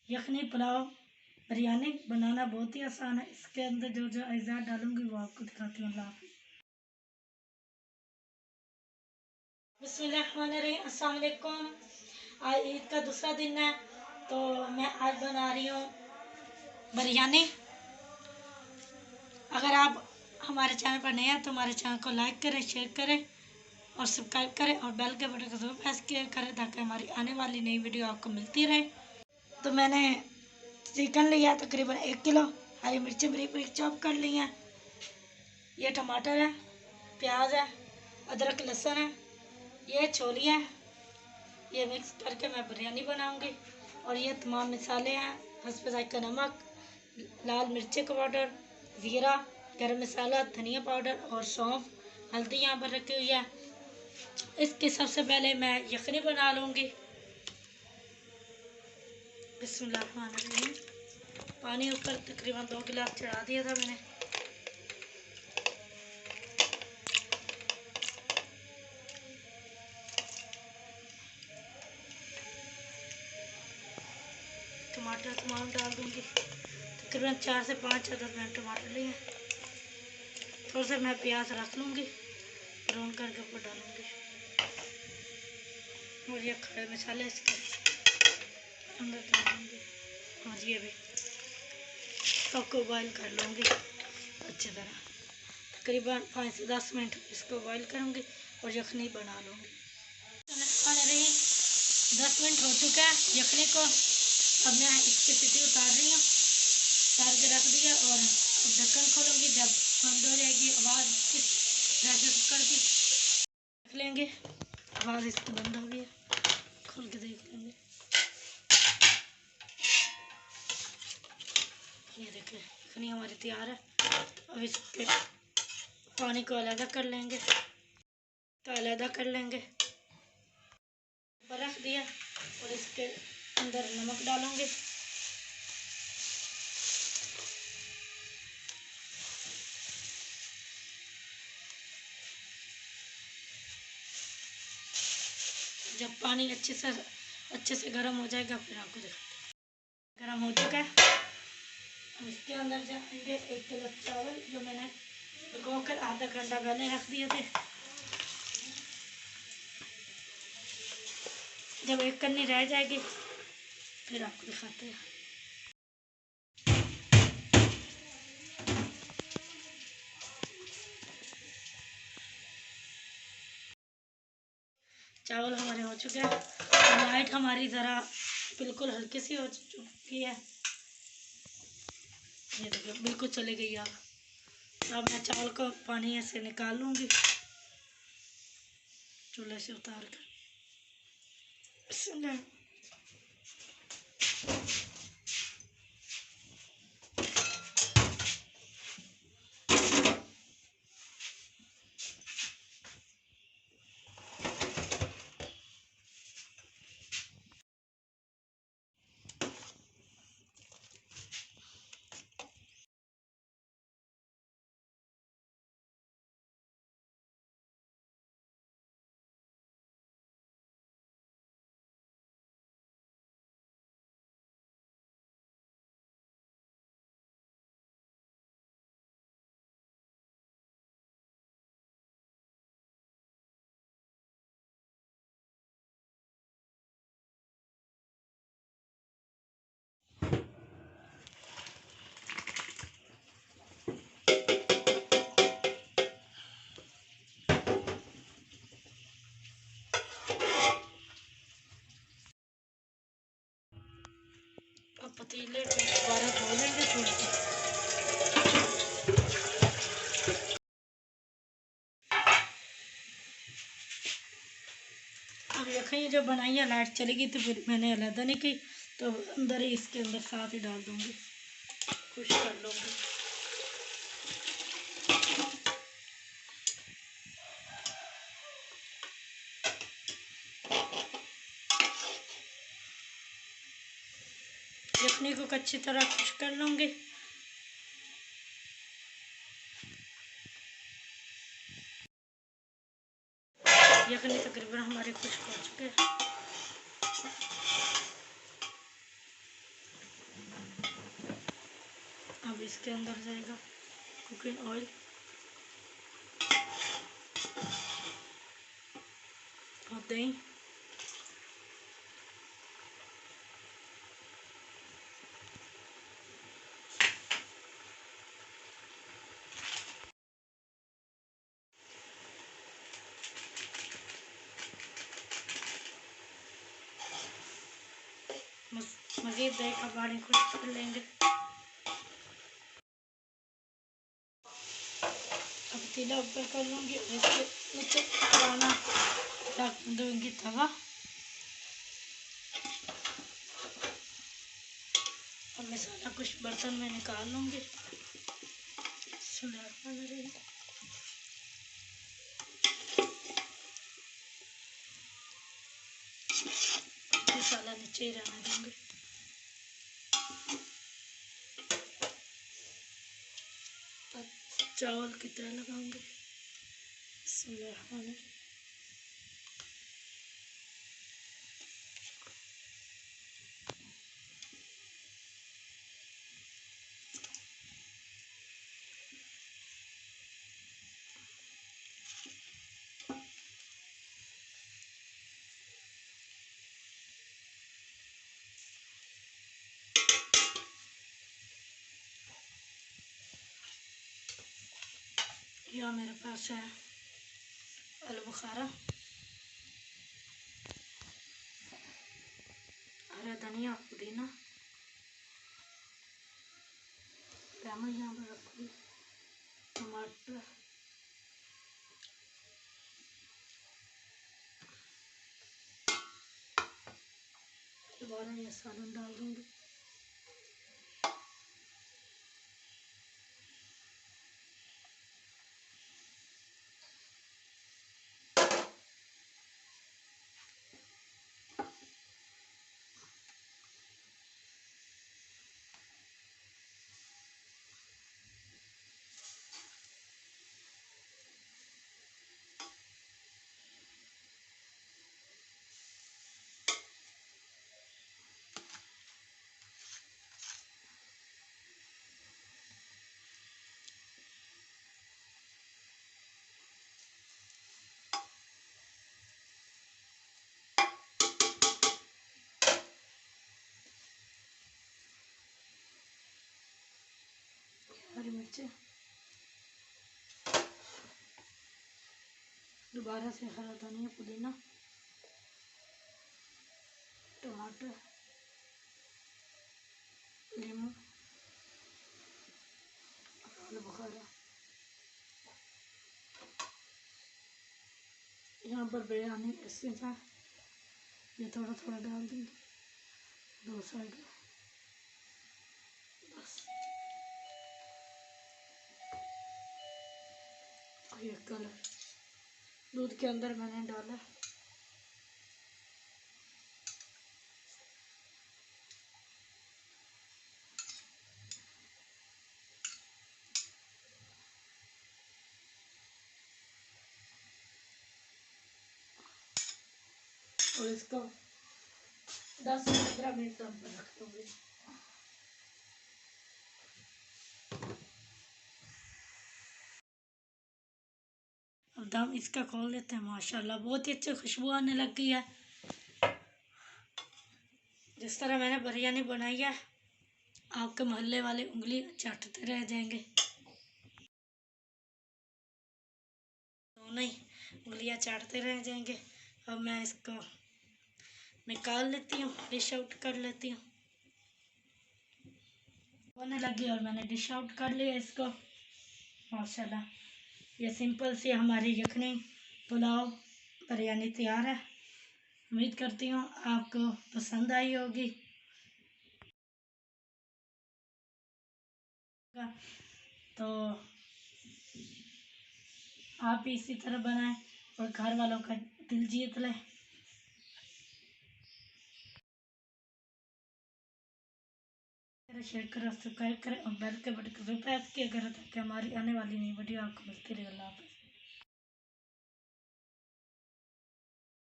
यखनी पुलाव बिरयानी बनाना बहुत ही आसान है। इसके अंदर जो जो अज्जा डालूंगी वो आपको दिखाती हूँ। अल्लाह हाफ़िज़। बिस्मिल्लाहिर्रहमानिर्रहीम। अस्सलाम वालेकुम। आज ईद का दूसरा दिन है तो मैं आज बना रही हूँ बिरयानी। अगर आप हमारे चैनल पर नए हैं तो हमारे चैनल को लाइक करें, शेयर करें और सब्सक्राइब करें और बेल के बटन को जरूर प्रेस करें ताकि हमारी आने वाली नई वीडियो आपको मिलती रहे। तो मैंने चिकन लिया तकरीबन 1 किलो, हरी मिर्ची बारीक बारीक चॉप कर ली हैं, ये टमाटर है, प्याज है, अदरक लहसुन है, ये छोली है, ये मिक्स करके मैं बिरयानी बनाऊंगी। और ये तमाम मसाले हैं, हस्ब ज़ायक़ा नमक, लाल मिर्ची का पाउडर, ज़ीरा, गरम मसाला, धनिया पाउडर और सौंफ, हल्दी यहाँ पर रखी हुई है। इसके सबसे पहले मैं यखनी बना लूँगी। बिस्मिल्लाहिर्रहमानिर्रहीम। पानी ऊपर तकरीबन 2 गिलास चढ़ा दिया था मैंने। टमाटर तमाम डाल दूँगी, तकरीबन 4 से 5 अदद मैंने टमाटर लिए। थोड़ा सा मैं प्याज रख लूँगी, ब्राउन करके ऊपर डालूँगी। और ये खड़े मसाले इसके अंदर डालूँगी और ये भी सबको बॉयल कर लूँगी अच्छी तरह। तकरीबन 5 से 10 मिनट इसको बॉयल करूँगी और यखनी बना लूँगी। खाने रही 10 मिनट हो चुका है यखनी को। अब मैं इसकी सीटी उतार रही हूँ, उतार के रख दिया और अब ढक्कन खोलूँगी। जब बंद हो जाएगी आवाज़ प्रेशर कुकर की देख लेंगे, आवाज़ इसकी बंद हो गई है, खोल के देख लेंगे। ये देखिए यखनी हमारी तैयार है। अब इसके पानी को अलग कर लेंगे, तो अलग कर लेंगे। रख दिया और इसके अंदर नमक डालूंगी। जब पानी अच्छे से गर्म हो जाएगा फिर आपको दिखाते। गर्म हो चुका है। अब इसके अंदर जाएंगे 1 किलो चावल जो मैंने भिगो कर आधा घंटा पहले रख दिए थे। जब एक कन्नी रह जाएगी फिर आपको दिखाते हैं। चावल हमारे हो चुके हैं। लाइट हमारी ज़रा बिल्कुल हल्की सी हो चुकी है। ये देखिए बिल्कुल चली गई आग। अब मैं चावल को पानी ऐसे निकाल लूँगी चूल्हे से उतार कर। पतीले को दोबारा धो लेंगे थोड़ी सी। अब यखनी जो बनाई है लाइट चलेगी तो फिर मैंने अलग नहीं की, तो अंदर ही इसके अंदर साथ ही डाल दूँगी, खुश कर लूँगी। यखनी को अच्छी तरह खुश कर लूँगी। यखनी तकरीबन हमारे खुश्क हो चुके हैं। अब इसके अंदर जाएगा कुकिंग ऑयल और दही। मज़ीद दही का पानी खुश कर लेंगे। अब पतीला ऊपर कर लूँगी और इसके नीचे पुराना रख दूँगी तवा और मसाला कुछ बर्तन में निकाल लूँगी। मसाला नीचे ही रहने दूँगी। चावल की तरह लगाऊंगी। यह मेरे पास है आलू बुखारा, हरा धनिया, पुदीना, लेमन यहाँ पर रखूँगी, टमाटर, दोबारा ये सालन डाल दूँगी। हरी मिर्चें, दोबारा से हरा धनिया, पुदीना, टमाटर, नींबू, आलू बुखारा। यहाँ पर बिरयानी एसेंस है, ये थोड़ा थोड़ा डाल दूँगी दो साइड में, बस। ये कलर दूध के अंदर मैंने डाला। और इसको 10 से 15 मिनट दम पर रख दूँगी। अब दम इसका खोल लेते हैं। माशाल्लाह बहुत ही अच्छी खुशबू आने लग गई है। जिस तरह मैंने बिरयानी बनाई है, आपके मोहल्ले वाले उंगली चाटते रह जाएंगे। तो नहीं, उंगलियां चाटते रह जाएंगे। अब मैं इसको निकाल लेती हूँ, डिश आउट कर लेती हूँ। होने लगी और मैंने डिश आउट कर लिया इसको। माशाल्लाह ये सिंपल सी हमारी यखनी पुलाव बिरयानी तैयार है। उम्मीद करती हूँ आपको पसंद आई होगी। तो आप भी इसी तरह बनाएं और घर वालों का दिल जीत लें। शेयर करें, सब्सक्राइब करें और बेल के बटन को प्रेस किया करें ताकि हमारी आने वाली नई वीडियो आपको मिलती रहे। अल्लाह हाफ़िज़।